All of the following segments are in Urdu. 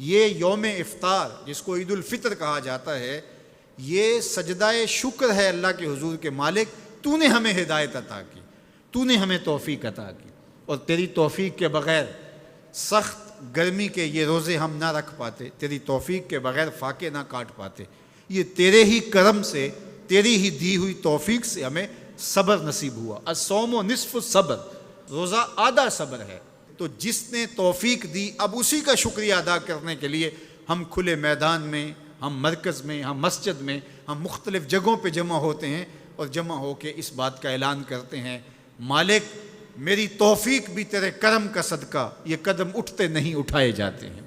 یہ یوم افطار جس کو عید الفطر کہا جاتا ہے، یہ سجدہ شکر ہے اللہ کے حضور کے مالک تو نے ہمیں ہدایت عطا کی، تو نے ہمیں توفیق عطا کی، اور تیری توفیق کے بغیر سخت گرمی کے یہ روزے ہم نہ رکھ پاتے، تیری توفیق کے بغیر فاقے نہ کاٹ پاتے، یہ تیرے ہی کرم سے، تیری ہی دی ہوئی توفیق سے ہمیں صبر نصیب ہوا۔ الصوم نصف الصبر، روزہ آدھا صبر ہے۔ تو جس نے توفیق دی، اب اسی کا شکریہ ادا کرنے کے لیے ہم کھلے میدان میں، ہم مرکز میں، ہم مسجد میں، ہم مختلف جگہوں پہ جمع ہوتے ہیں اور جمع ہو کے اس بات کا اعلان کرتے ہیں، مالک میری توفیق بھی تیرے کرم کا صدقہ یہ قدم اٹھتے نہیں اٹھائے جاتے ہیں۔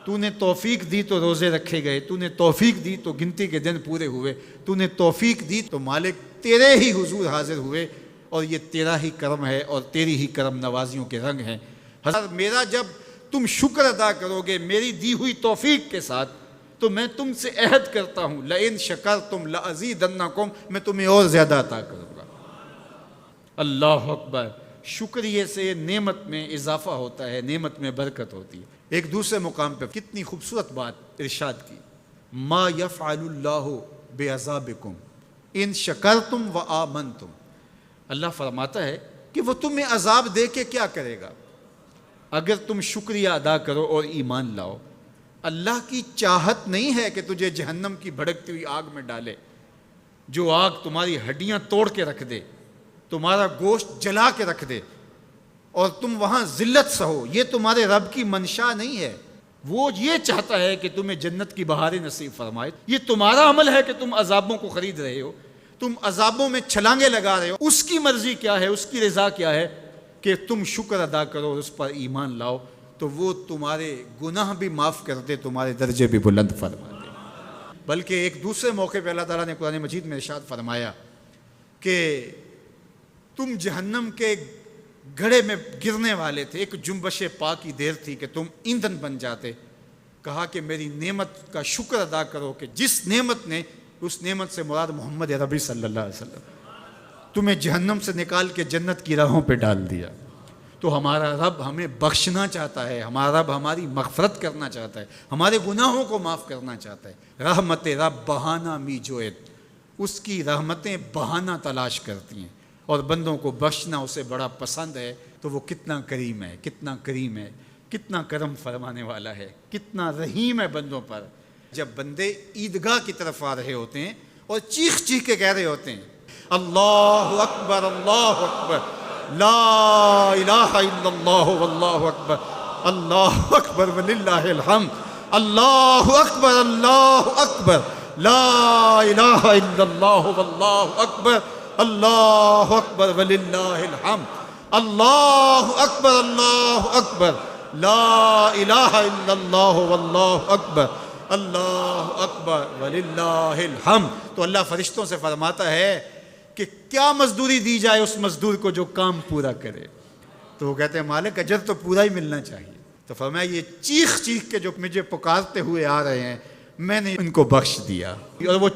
تو نے توفیق دی تو روزے رکھے گئے، تو نے توفیق دی تو گنتی کے دن پورے ہوئے، تو نے توفیق دی تو مالک تیرے ہی حضور حاضر ہوئے، اور یہ تیرا ہی کرم ہے اور تیری ہی کرم نوازیوں کے رنگ ہیں۔ حضرت میرا جب تم شکر ادا کرو گے میری دی ہوئی توفیق کے ساتھ، تو میں تم سے عہد کرتا ہوں لئن شکرتم لازیدنکم، میں تمہیں اور زیادہ عطا کروں گا۔ اللہ اکبر! شکریہ سے نعمت میں اضافہ ہوتا ہے، نعمت میں برکت ہوتی ہے۔ ایک دوسرے مقام پہ کتنی خوبصورت بات ارشاد کی، ما یفعل اللہ بعذابکم ان شکرتم وآمنتم۔ اللہ فرماتا ہے کہ وہ تمہیں عذاب دے کے کیا کرے گا اگر تم شکریہ ادا کرو اور ایمان لاؤ۔ اللہ کی چاہت نہیں ہے کہ تجھے جہنم کی بھڑکتی ہوئی آگ میں ڈالے، جو آگ تمہاری ہڈیاں توڑ کے رکھ دے، تمہارا گوشت جلا کے رکھ دے اور تم وہاں ذلت سہو۔ یہ تمہارے رب کی منشا نہیں ہے۔ وہ یہ چاہتا ہے کہ تمہیں جنت کی بہاریں نصیب فرمائے۔ یہ تمہارا عمل ہے کہ تم عذابوں کو خرید رہے ہو، تم عذابوں میں چھلانگے لگا رہے ہو۔ اس کی مرضی کیا ہے، اس کی رضا کیا ہے کہ تم شکر ادا کرو اور اس پر ایمان لاؤ، تو وہ تمہارے گناہ بھی معاف کر دے، تمہارے درجے بھی بلند فرما دے۔ بلکہ ایک دوسرے موقع پہ اللہ تعالیٰ نے قرآن مجید میں ارشاد فرمایا کہ تم جہنم کے گڑھے میں گرنے والے تھے، ایک جنبش پا کی دیر تھی کہ تم ایندھن بن جاتے۔ کہا کہ میری نعمت کا شکر ادا کرو کہ جس نعمت نے، اس نعمت سے مراد محمد عربی صلی اللہ علیہ وسلم، تمہیں جہنم سے نکال کے جنت کی راہوں پہ ڈال دیا۔ تو ہمارا رب ہمیں بخشنا چاہتا ہے، ہمارا رب ہماری مغفرت کرنا چاہتا ہے، ہمارے گناہوں کو معاف کرنا چاہتا ہے۔ رحمت رب بہانہ می جوید، اس کی رحمتیں بہانہ تلاش کرتی ہیں، اور بندوں کو بخشنا اسے بڑا پسند ہے۔ تو وہ کتنا کریم ہے، کتنا کریم ہے، کتنا کرم فرمانے والا ہے، کتنا رحیم ہے بندوں پر۔ جب بندے عیدگاہ کی طرف آ رہے ہوتے ہیں اور چیخ چیخ کے کہہ رہے ہوتے ہیں اللہ اکبر اللہ اکبر لا الہ الا اللہ واللہ اکبر اللہ اکبر وللہ الحمد اللہ اکبر لا الہ الا اللہ واللہ اکبر اللہ اکبر وللہ الحمد اللہ اکبر لا الہ الا اللہ واللہ اکبر اللہ اکبر وللہ الحمد۔ تو اللہ فرشتوں سے فرماتا ہے کہ کیا مزدوری دی جائے اس مزدور کو جو کام پورا کرے؟ تو وہ کہتے ہیں مالک اجر تو پورا ہی ملنا چاہیے۔ تو فرمایا یہ چیخ چیخ کے جو مجھے پکارتے ہوئے آ رہے ہیں میں نے ان کو بخش دیا، اور وہ